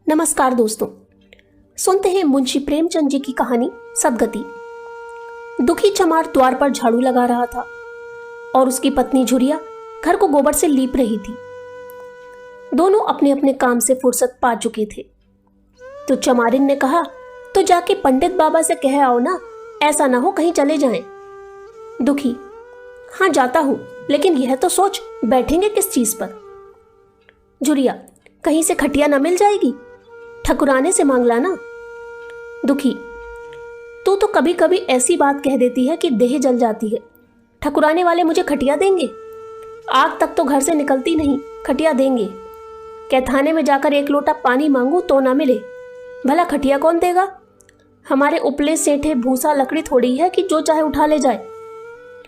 नमस्कार दोस्तों, सुनते हैं मुंशी प्रेमचंद जी की कहानी सदगति। दुखी चमार द्वार पर झाड़ू लगा रहा था और उसकी पत्नी झुरिया घर को गोबर से लीप रही थी। दोनों अपने अपने काम से फुर्सत पा चुके थे। तो चमारिन ने कहा, तो जाके पंडित बाबा से कह आओ ना, ऐसा ना हो कहीं चले जाएं। दुखी, हाँ जाता हूं, लेकिन यह तो सोच बैठेंगे किस चीज पर। झुरिया, कहीं से खटिया ना मिल जाएगी, ठकुराने से मांग लाना। दुखी, तू तो कभी कभी ऐसी बात कह देती है कि देह जल जाती है। ठकुराने वाले मुझे खटिया देंगे? आग तक तो घर से निकलती नहीं, खटिया देंगे? कैथाने में जाकर एक लोटा पानी मांगू तो ना मिले, भला खटिया कौन देगा? हमारे उपले सेठे भूसा लकड़ी थोड़ी है कि जो चाहे उठा ले जाए।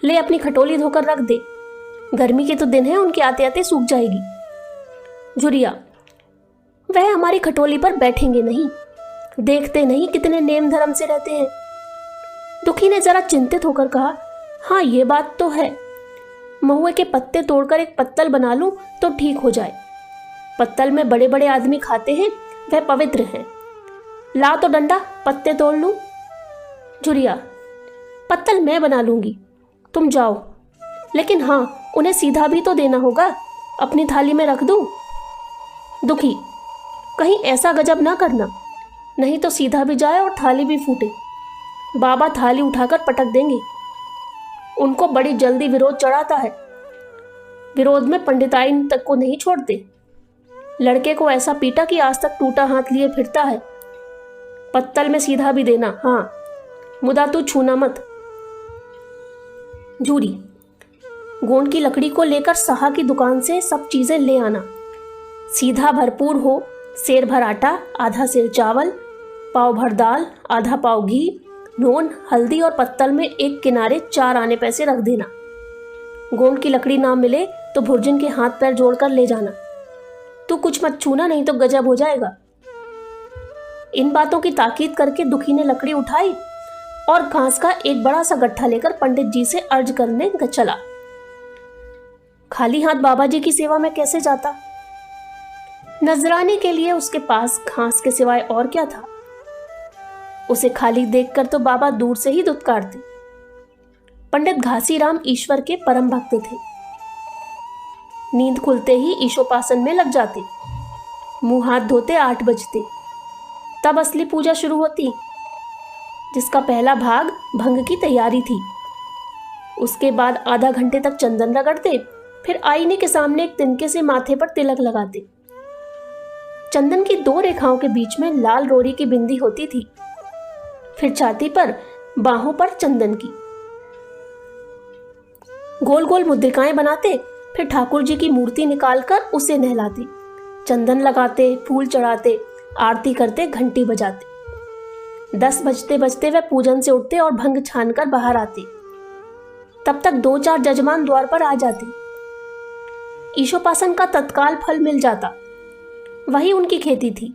ले अपनी खटोली धोकर रख दे, गर्मी के तो दिन है, उनके आते आते सूख जाएगी। झुरिया, वह हमारी खटोली पर बैठेंगे नहीं, देखते नहीं कितने नेम धर्म से रहते हैं। दुखी ने जरा चिंतित होकर कहा, हाँ ये बात तो है, महुए के पत्ते तोड़कर एक पत्तल बना लूं तो ठीक हो जाए। पत्तल में बड़े बड़े आदमी खाते हैं, वह पवित्र है। ला तो डंडा, पत्ते तोड़ लूं। झुरिया, पत्तल मैं बना लूंगी, तुम जाओ। लेकिन हाँ, उन्हें सीधा भी तो देना होगा, अपनी थाली में रख दूं। दुखी, कहीं ऐसा गजब ना करना, नहीं तो सीधा भी जाए और थाली भी फूटे। बाबा थाली उठाकर पटक देंगे। उनको बड़ी जल्दी विरोध चढ़ाता है, विरोध में पंडिताइन तक को नहीं छोड़ते। लड़के को ऐसा पीटा कि आज तक टूटा हाथ लिए फिरता है। पत्तल में सीधा भी देना, हाँ, मुदा तू छूना मत। झूरी, गोंद की लकड़ी को लेकर साहा की दुकान से सब चीजें ले आना। सीधा भरपूर हो, सेर भर आटा, आधा सेर चावल, पाव भर दाल, आधा पाव घी, नून, हल्दी और पत्तल में एक किनारे 4 आने पैसे रख देना। गोंद की लकड़ी ना मिले तो भुर्जिन के हाथ पैर जोड़कर ले जाना। तू कुछ मत छूना, नहीं तो गजब हो जाएगा। इन बातों की ताकीद करके दुखी ने लकड़ी उठाई और घास का एक बड़ा सा गट्ठा लेकर पंडित जी से अर्ज करने चला। खाली हाथ बाबा जी की सेवा में कैसे जाता? नजराने के लिए उसके पास घास के सिवाय और क्या था? उसे खाली देखकर तो बाबा दूर से ही दुत्कारते। पंडित घासीराम ईश्वर के परम भक्त थे। नींद खुलते ही ईशोपासन में लग जाते। मुंह हाथ धोते 8 बजते, तब असली पूजा शुरू होती, जिसका पहला भाग भंग की तैयारी थी। उसके बाद आधा घंटे तक चंदन रगड़ते, फिर आईने के सामने एक तिनके से माथे पर तिलक लगाते। चंदन की 2 रेखाओं के बीच में लाल रोरी की बिंदी होती थी, फिर छाती पर, बाहों पर चंदन की गोल गोल मुद्रिकाएं बनाते, फिर ठाकुर जी की मूर्ति निकालकर उसे नहलाते, चंदन लगाते, फूल चढ़ाते, आरती करते, घंटी बजाते। 10 बजते बजते वह पूजन से उठते और भंग छानकर बाहर आते। तब तक 2-4 जजमान द्वार पर आ जाते। ईशोपासन का तत्काल फल मिल जाता, वही उनकी खेती थी।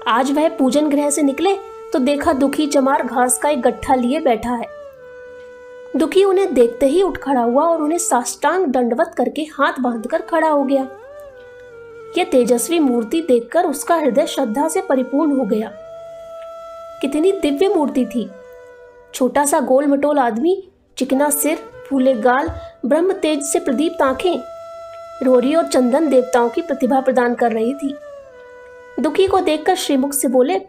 आज वह पूजन गृह से निकले तो देखा दुखी चमार घास का एक गट्ठा लिए बैठा है। दुखी उन्हें देखते ही उठ खड़ा हुआ और उन्हें साष्टांग दंडवत करके हाथ बांधकर खड़ा हो गया। यह तेजस्वी मूर्ति देखकर उसका हृदय श्रद्धा से परिपूर्ण हो गया। कितनी दिव्य मूर्ति थी! छोटा सा गोल मटोल आदमी, चिकना सिर, फूले गाल, ब्रह्म तेज से प्रदीप्त आंखें, रोरी और चंदन देवताओं की प्रतिभा प्रदान कर रही थी। दुखी को देखकर श्रीमुख से बोले,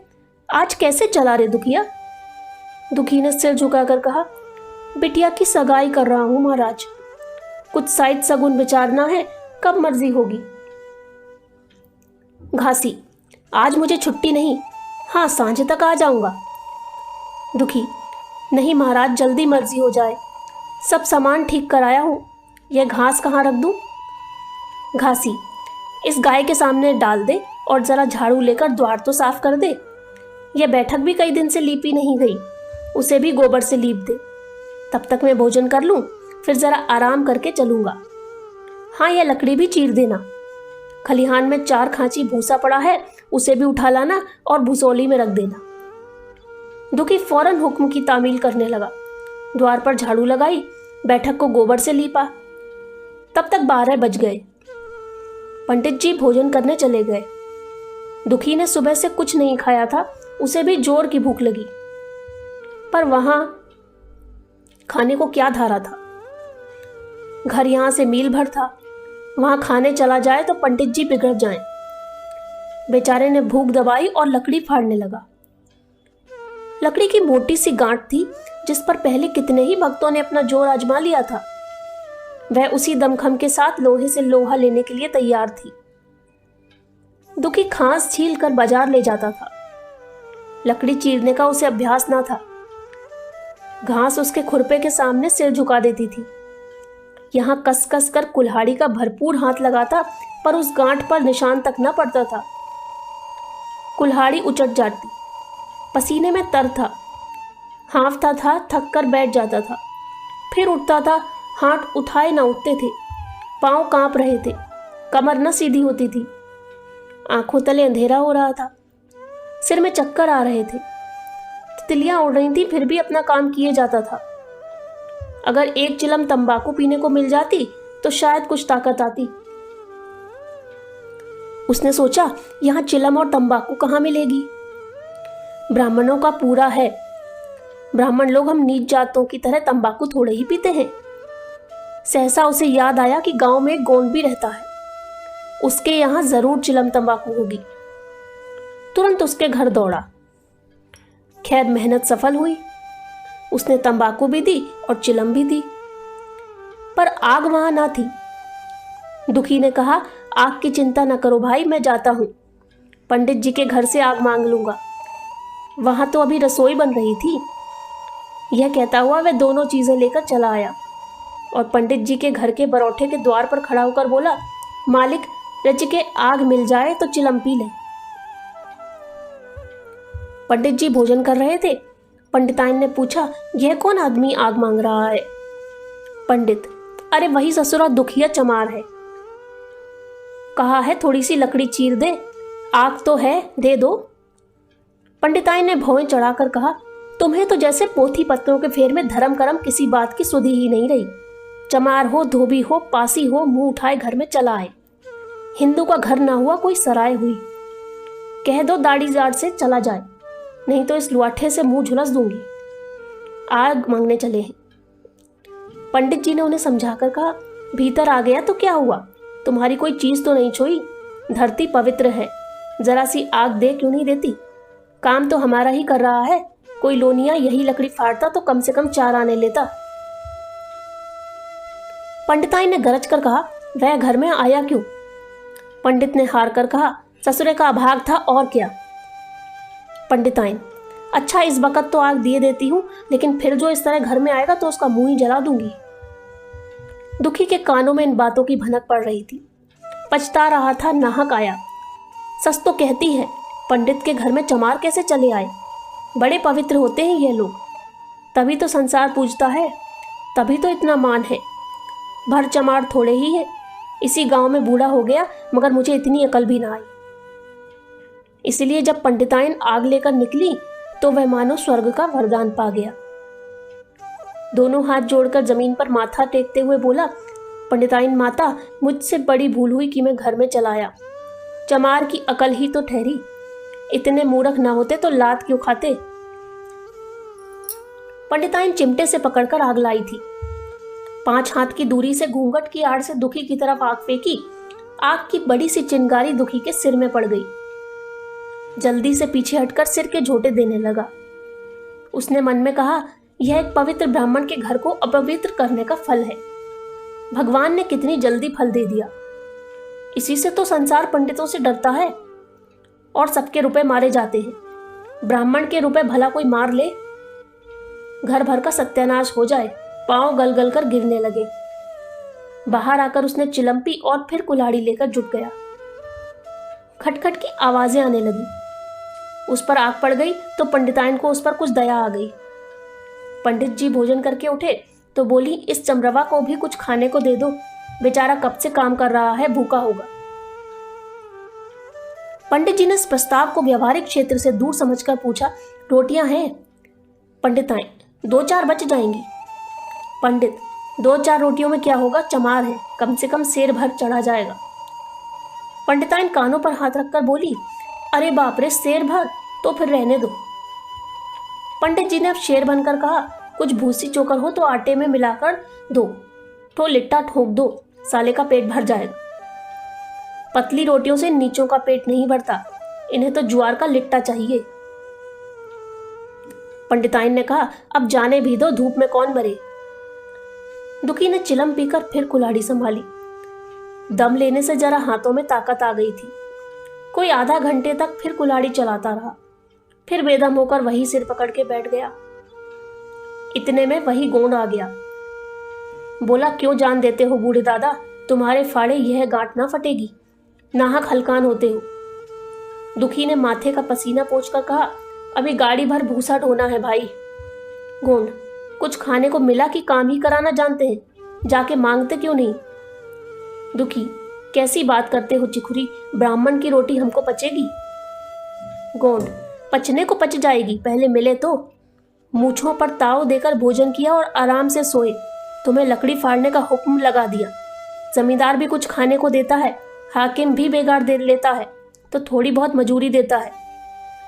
आज कैसे चला रे दुखिया? दुखी ने सिर झुकाकर कहा, बिटिया की सगाई कर रहा हूं महाराज, कुछ साइड सगुन विचारना है, कब मर्जी होगी। घासी, आज मुझे छुट्टी नहीं, हाँ सांझ तक आ जाऊंगा। दुखी, नहीं महाराज, जल्दी मर्जी हो जाए, सब सामान ठीक कराया हूं, यह घास कहाँ रख दूं? घासी, इस गाय के सामने डाल दे और जरा झाड़ू लेकर द्वार तो साफ कर दे। यह बैठक भी कई दिन से लीपी नहीं गई, उसे भी गोबर से लीप दे। तब तक मैं भोजन कर लूं, फिर जरा आराम करके चलूंगा। हाँ, यह लकड़ी भी चीर देना। खलिहान में 4 खांची भूसा पड़ा है, उसे भी उठा लाना और भूसोली में रख देना। दुखी फौरन हुक्म की तामील करने लगा। द्वार पर झाड़ू लगाई, बैठक को गोबर से लीपा। तब तक 12 बज गए। पंडित जी भोजन करने चले गए। दुखी ने सुबह से कुछ नहीं खाया था, उसे भी जोर की भूख लगी। पर वहां खाने को क्या धारा था। घर यहां से मील भर था, वहां खाने चला जाए तो पंडित जी बिगड़ जाएं। बेचारे ने भूख दबाई और लकड़ी फाड़ने लगा। लकड़ी की मोटी सी गांठ थी जिस पर पहले कितने ही भक्तों ने अपना जोर आजमा लिया था। वह उसी दमखम के साथ लोहे से लोहा लेने के लिए तैयार थी। दुखी घास छील कर बाजार ले जाता था। लकड़ी चीरने का उसे अभ्यास ना था। घास उसके खुरपे के सामने सिर झुका देती थी। यहां कस कस कर कुल्हाड़ी का भरपूर हाथ लगाता, पर उस गांठ पर निशान तक न पड़ता था। कुल्हाड़ी उचट जाती, पसीने में तर था, हाँफता था, थक कर बैठ जाता था, फिर उठता था। हाथ उठाए न उठते थे, पांव कांप रहे थे, कमर न सीधी होती थी, आंखों तले अंधेरा हो रहा था, सिर में चक्कर आ रहे थे, तितलियां उड़ रही थी, फिर भी अपना काम किए जाता था। अगर एक चिलम तंबाकू पीने को मिल जाती तो शायद कुछ ताकत आती। उसने सोचा, यहां चिलम और तंबाकू कहां मिलेगी? ब्राह्मणों का पूरा है। ब्राह्मण लोग हम नीच जातों की तरह तंबाकू थोड़े ही पीते हैं। सहसा उसे याद आया कि गांव में एक गोंड भी रहता है, उसके यहां जरूर चिलम तंबाकू होगी। तुरंत उसके घर दौड़ा। खैर मेहनत सफल हुई। उसने तंबाकू भी दी और चिलम भी दी, पर आग वहां ना थी। दुखी ने कहा, आग की चिंता न करो भाई, मैं जाता हूं, पंडित जी के घर से आग मांग लूंगा। वहां तो अभी रसोई बन रही थी। यह कहता हुआ वह दोनों चीजें लेकर चला आया और पंडित जी के घर के बरौठे के द्वार पर खड़ा होकर बोला, मालिक, रच के आग मिल जाए तो चिलम पी ले। पंडित जी भोजन कर रहे थे। पंडिताइन ने पूछा, यह कौन आदमी आग मांग रहा है? पंडित, अरे वही ससुरा दुखिया चमार है। कहा है थोड़ी सी लकड़ी चीर दे, आग तो है, दे दो। पंडिताइन ने भौं चढ़ाकर कहा, तुम्हें तो जैसे पोथी पत्रों के फेर में धर्म कर्म किसी बात की सुधि ही नहीं रही। चमार हो, धोबी हो, पासी हो, मुंह उठाए घर में चला आए। हिंदू का घर ना हुआ कोई सराय हुई। कह दो दाढ़ी जाट से चला जाए, नहीं तो इस लुआठे से मुंह झुलस दूंगी। आग मांगने चले हैं। पंडित जी ने उन्हें समझाकर कहा, भीतर आ गया तो क्या हुआ, तुम्हारी कोई चीज तो नहीं छोई। धरती पवित्र है, जरा सी आग दे क्यों नहीं देती? काम तो हमारा ही कर रहा है, कोई लोनिया यही लकड़ी फाड़ता तो कम से कम 4 आने लेता। पंडिताई ने गरज कर कहा, वह घर में आया क्यों? पंडित ने हार कर कहा, ससुरे का अभाग था और क्या। पंडिताइन, अच्छा इस वक्त तो आग दिए देती हूं, लेकिन फिर जो इस तरह घर में आएगा तो उसका मुंह ही जला दूंगी। दुखी के कानों में इन बातों की भनक पड़ रही थी। पछता रहा था, नाहक आया। सच तो कहती है, पंडित के घर में चमार कैसे चले आए? बड़े पवित्र होते हैं ये लोग, तभी तो संसार पूजता है, तभी तो इतना मान है। भर चमार थोड़े ही है। इसी गांव में बूढ़ा हो गया, मगर मुझे इतनी अकल भी ना आई। इसलिए जब पंडिताइन आग लेकर निकली तो वह मानो स्वर्ग का वरदान पा गया। दोनों हाथ जोड़कर जमीन पर माथा टेकते हुए बोला, पंडिताइन माता, मुझसे बड़ी भूल हुई कि मैं घर में चला आया। चमार की अकल ही तो ठहरी, इतने मूर्ख ना होते तो लात क्यों खाते। पंडिताइन चिमटे से पकड़कर आग लाई थी। 5 हाथ की दूरी से घूंघट की आड़ से दुखी की तरफ आग फेंकी। आग की बड़ी सी चिंगारी दुखी के सिर में पड़ गई। जल्दी से पीछे हटकर सिर के झोंटे देने लगा। उसने मन में कहा, यह एक पवित्र ब्राह्मण के घर को अपवित्र करने का फल है। भगवान ने कितनी जल्दी फल दे दिया। इसी से तो संसार पंडितों से डरता है और सबके रुपए मारे जाते हैं। ब्राह्मण के रुपए भला कोई मार ले, घर भर का सत्यानाश हो जाए। पांव गल गल कर गिरने लगे। बाहर आकर उसने चिलम पी और फिर कुल्हाड़ी लेकर जुट गया। खटखट की आवाजें आने लगी। उस पर आग पड़ गई तो पंडिताइन को उस पर कुछ दया आ गई। पंडित जी भोजन करके उठे तो बोली, इस चमरवा को भी कुछ खाने को दे दो, बेचारा कब से काम कर रहा है, भूखा होगा। पंडित जी ने इस प्रस्ताव को व्यवहारिक क्षेत्र से दूर समझकर पूछा, रोटियां हैं? पंडिताइन, 2-4 बच जाएंगी। पंडित, 2-4 रोटियों में क्या होगा, चमार है, कम से कम सेर भर चढ़ा जाएगा। पंडिताइन कानों पर हाथ रखकर बोली, अरे बाप रे, शेर भर, तो फिर रहने दो। पंडित जी ने अब शेर बनकर कहा, कुछ भूसी चोकर हो तो आटे में मिलाकर दो, तो लिट्टा ठोक दो, साले का पेट भर जाएगा। पतली रोटियों से नीचों का पेट नहीं भरता, इन्हें तो ज्वार का लिट्टा चाहिए। पंडिताइन ने कहा, अब जाने भी दो, धूप में कौन मरे। दुखी ने चिलम पीकर फिर कुल्हाड़ी संभाली। दम लेने से जरा हाथों में ताकत आ गई थी। कोई आधा घंटे तक फिर कुल्हाड़ी चलाता रहा, फिर बेदम होकर वही सिर पकड़ के बैठ गया। इतने में वही गोंड आ गया। बोला, क्यों जान देते हो बूढ़े दादा, तुम्हारे फाड़े यह गांठ ना फटेगी, नाहक हलकान होते हो। दुखी ने माथे का पसीना पोंछकर कहा, अभी गाड़ी भर भूसा ढोना है भाई। गोंड, कुछ खाने को मिला कि काम ही कराना जानते हैं, जाके मांगते क्यों नहीं। दुखी, कैसी बात करते हो चिखुरी, ब्राह्मण की रोटी हमको पचेगी। गोंड, पचने को पच जाएगी, पहले मिले तो। मूछों पर ताव देकर भोजन किया और आराम से सोए, तुम्हें लकड़ी फाड़ने का हुक्म लगा दिया। जमींदार भी कुछ खाने को देता है, हाकिम भी बेगार दे लेता है, तो थोड़ी बहुत मजूरी देता है।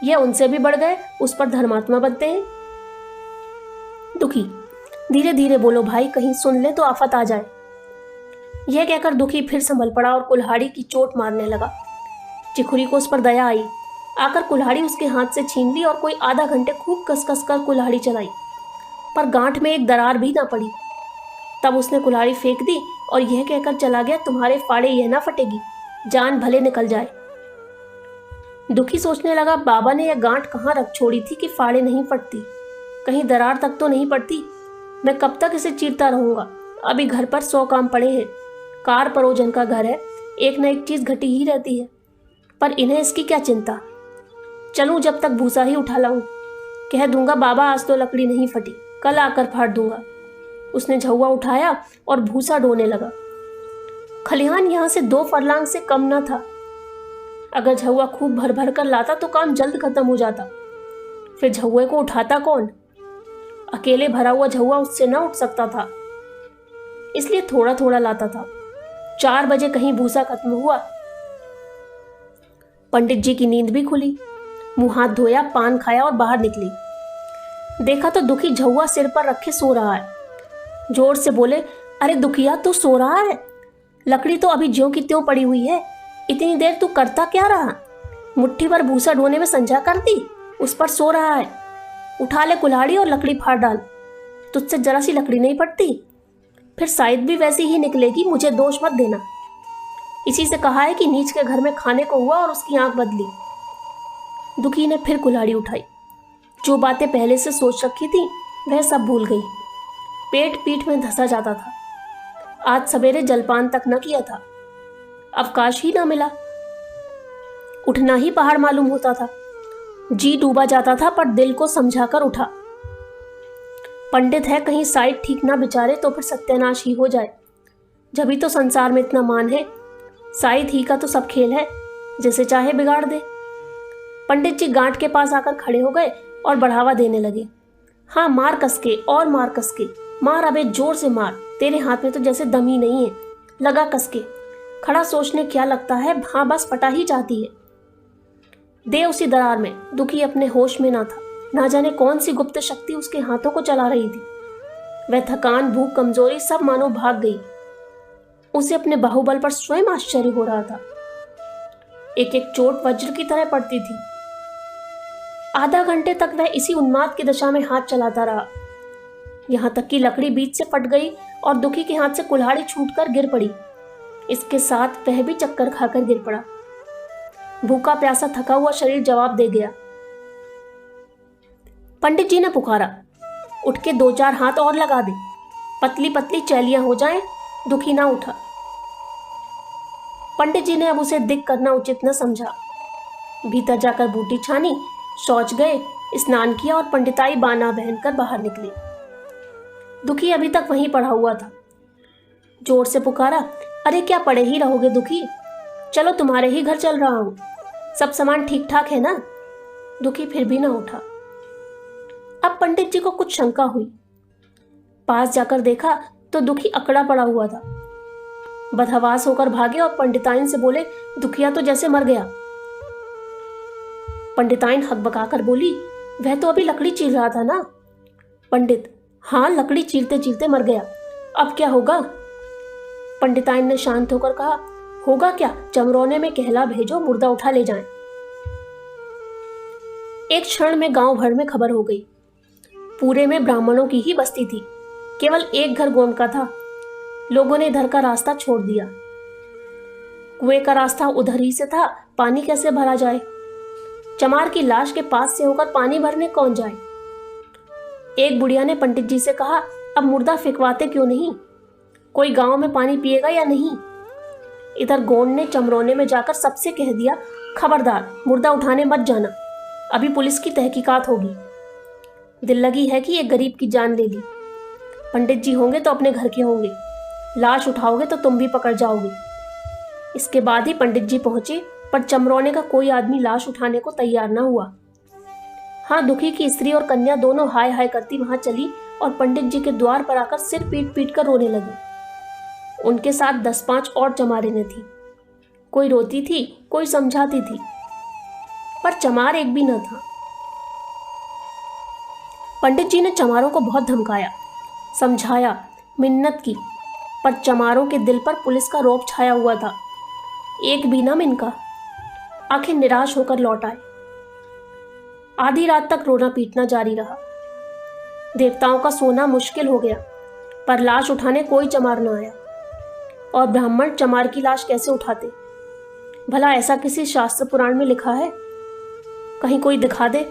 ये उनसे भी बढ़ गए, उस पर धर्मात्मा बनते हैं। दुखी, धीरे धीरे बोलो भाई, कहीं सुन ले तो आफत आ जाए। यह कहकर दुखी फिर संभल पड़ा और कुल्हाड़ी की चोट मारने लगा। चिखुरी को उस पर दया आई, आकर कुल्हाड़ी उसके हाथ से छीन ली और कोई आधा घंटे खूब कस कर कुल्हाड़ी चलाई, पर गांठ में एक दरार भी ना पड़ी। तब उसने कुल्हाड़ी फेंक दी और यह कहकर चला गया, तुम्हारे फाड़े यह ना फटेगी, जान भले निकल जाए। दुखी सोचने लगा, बाबा ने यह गांठ कहाँ रख छोड़ी थी कि फाड़े नहीं फटती, कहीं दरार तक तो नहीं पड़ती। मैं कब तक इसे चीरता रहूंगा, अभी घर पर 100 काम पड़े हैं। कार परोजन का घर है, एक न एक चीज घटी ही रहती है, पर इन्हें इसकी क्या चिंता। चलूं जब तक भूसा ही उठा लाऊं, कह दूंगा बाबा आज तो लकड़ी नहीं फटी, कल आकर फाड़ दूंगा। उसने झौवा उठाया और भूसा ढोने लगा। खलिहान यहां से 2 फरलांग से कम न था। अगर झौवा खूब भर भर कर लाता तो काम जल्द खत्म हो जाता। फिर झौवे को उठाता कौन, अकेले भरा हुआ झौवा उससे न उठ सकता था, इसलिए थोड़ा थोड़ा लाता था। 4 बजे कहीं भूसा खत्म हुआ। पंडित जी की नींद भी खुली, मुंह हाथ धोया, पान खाया और बाहर निकली। देखा तो दुखी झौवा सिर पर रखे सो रहा है। जोर से बोले, अरे दुखिया, तू सो रहा है? लकड़ी तो अभी ज्यों की त्यों पड़ी हुई है, इतनी देर तू करता क्या रहा? मुट्ठी भर भूसा ढोने में संझा कर दी, उस पर सो रहा है। उठा ले कुल्हाड़ी और लकड़ी फाड़ डाल, तुझसे जरा सी लकड़ी नहीं पड़ती। फिर शायद भी वैसी ही निकलेगी, मुझे दोष मत देना। इसी से कहा है कि नीच के घर में खाने को हुआ और उसकी आंख बदली। दुखी ने फिर कुल्हाड़ी उठाई। जो बातें पहले से सोच रखी थी वह सब भूल गई। पेट पीठ में धंसा जाता था। आज सवेरे जलपान तक न किया था, अवकाश ही ना मिला। उठना ही पहाड़ मालूम होता था। जी डूबा जाता था, पर दिल को समझाकर उठा। पंडित है, कहीं साइड ठीक ना बिचारे तो फिर सत्यानाश ही हो जाए। जभी तो संसार में इतना मान है, साइड ही का तो सब खेल है, जैसे चाहे बिगाड़ दे। पंडित जी गांठ के पास आकर खड़े हो गए और बढ़ावा देने लगे। हाँ, मार कसके और मार कसके, मार अबे जोर से मार, तेरे हाथ में तो जैसे दम ही नहीं है, लगा कसके। खड़ा सोचने क्या लगता है, हाँ बस फटा ही जाती है। दे उसी दरार में। दुखी अपने होश में ना था, ना जाने कौन सी गुप्त शक्ति उसके हाथों को चला रही थी। वह थकान, भूख, कमजोरी सब मानो भाग गई। उसे अपने बाहुबल पर स्वयं आश्चर्य हो रहा था। एक एक चोट वज्र की तरह पड़ती थी। आधा घंटे तक वह इसी उन्माद की दशा में हाथ चलाता रहा, यहां तक कि लकड़ी बीच से फट गई और दुखी के हाथ से कुल्हाड़ी छूटकर गिर पड़ी। इसके साथ वह भी चक्कर खाकर गिर पड़ा। भूखा प्यासा थका हुआ शरीर जवाब दे गया। पंडित जी ने पुकारा, उठ के 2-4 हाथ और लगा दे, पतली पतली चैलियां हो जाएं। दुखी ना उठा। पंडित जी ने अब उसे दिक करना उचित न समझा। भीतर जाकर बूटी छानी, शौच गए, स्नान किया और पंडिताई बाना पहनकर बाहर निकले। दुखी अभी तक वहीं पड़ा हुआ था। जोर से पुकारा, अरे क्या पड़े ही रहोगे दुखी, चलो तुम्हारे ही घर चल रहा हूं, सब सामान ठीक ठाक है ना? दुखी फिर भी ना उठा। अब पंडित जी को कुछ शंका हुई। पास जाकर देखा तो दुखी अकड़ा पड़ा हुआ था। बदहवास होकर भागे और पंडिताइन से बोले, दुखिया तो जैसे मर गया। पंडिताइन हकबकाकर बोली, वह तो अभी लकड़ी चीर रहा था ना। पंडित, हाँ, लकड़ी चीरते चीरते मर गया, अब क्या होगा? पंडिताइन ने शांत होकर कहा, होगा क्या, चमरौने में कहला भेजो, मुर्दा उठा ले जाएं। एक क्षण में गांव भर में खबर हो गई। पूरे में ब्राह्मणों की ही बस्ती थी, केवल एक घर गोम का था। लोगों ने इधर का रास्ता छोड़ दिया। कुएं का रास्ता उधर ही से था, पानी कैसे भरा जाए? चमार की लाश के पास से होकर पानी भरने कौन जाए? एक बुढ़िया ने पंडित जी से कहा, अब मुर्दा फेंकवाते क्यों नहीं, कोई गांव में पानी पिएगा या नहीं? इधर गोंड ने चमरौने में जाकर सबसे कह दिया, खबरदार, मुर्दा उठाने मत जाना, अभी पुलिस की तहकीकात होगी। दिल लगी है कि एक गरीब की जान ले ली। पंडित जी होंगे तो अपने घर के होंगे, लाश उठाओगे तो तुम भी पकड़ जाओगे। इसके बाद ही पंडित जी पहुंचे, पर चमरौने का कोई आदमी लाश उठाने को तैयार न हुआ। हाँ, दुखी की स्त्री और कन्या दोनों हाय हाय करती वहां चली और पंडित जी के द्वार पर आकर सिर पीट पीट कर रोने लगी। उनके साथ 10-5 और चमारिनें थी। कोई रोती थी, कोई समझाती थी, पर चमार एक भी न था। पंडित जी ने चमारों को बहुत धमकाया, समझाया, मिन्नत की, पर चमारों के दिल पर पुलिस का रौब छाया हुआ था। एक भी न मिनका। आखिर निराश होकर लौट आए। आधी रात तक रोना पीटना जारी रहा। देवताओं का सोना मुश्किल हो गया, पर लाश उठाने कोई चमार न आया। और ब्राह्मण चमार की लाश कैसे उठाते? भला ऐसा किसी शास्त्र पुराण में लिखा है? कहीं कोई दिखा दे।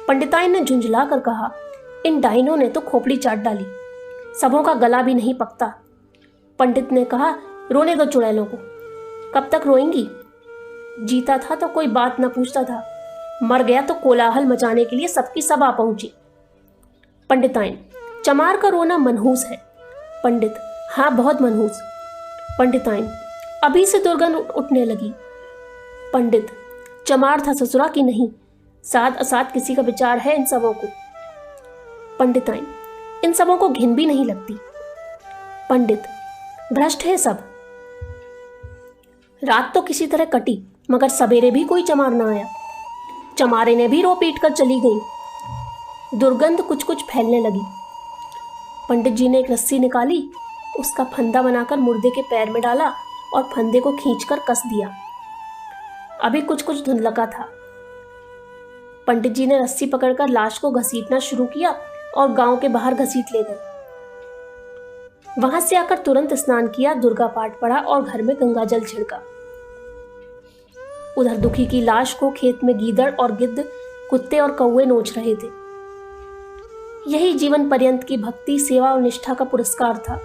पंडिताइन ने झुंझला कर कहा, इन डाइनों ने तो खोपड़ी चाट डाली, सबों का गला भी नहीं पकता। पंडित ने कहा, रोने दो चुड़ैलों को, कब तक रोएंगी? जीता था तो कोई बात न पूछता था, मर गया तो कोलाहल मचाने के लिए सबकी सब आ पहुंची। पंडिताइन, चमार का रोना मनहूस है। पंडित, हाँ, बहुत मनहूस। पंडिताइन, अभी से दुर्गंध उठने लगी। पंडित, चमार था ससुरा की नहीं, साथ असाथ किसी का विचार है इन सबों को। पंडिताइन, इन सबों को घिन भी नहीं लगती। पंडित, भ्रष्ट है सब। रात तो किसी तरह कटी, मगर सवेरे भी कोई चमार न आया। चमारे ने भी रो पीट कर चली गई। दुर्गंध कुछ कुछ फैलने लगी। पंडित जी ने एक रस्सी निकाली, उसका फंदा बनाकर मुर्दे के पैर में डाला और फंदे को खींचकर कस दिया। अभी कुछ कुछ धुंधलका था। पंडित जी ने रस्सी पकड़कर लाश को घसीटना शुरू किया और गांव के बाहर घसीट ले गए। वहां से आकर तुरंत स्नान किया, दुर्गा पाठ पढ़ा और घर में गंगा जल छिड़का। उधर दुखी की लाश को खेत में गीदड़ और गिद्ध, कुत्ते और कौवे नोच रहे थे। यही जीवन पर्यंत की भक्ति, सेवा और निष्ठा का पुरस्कार था।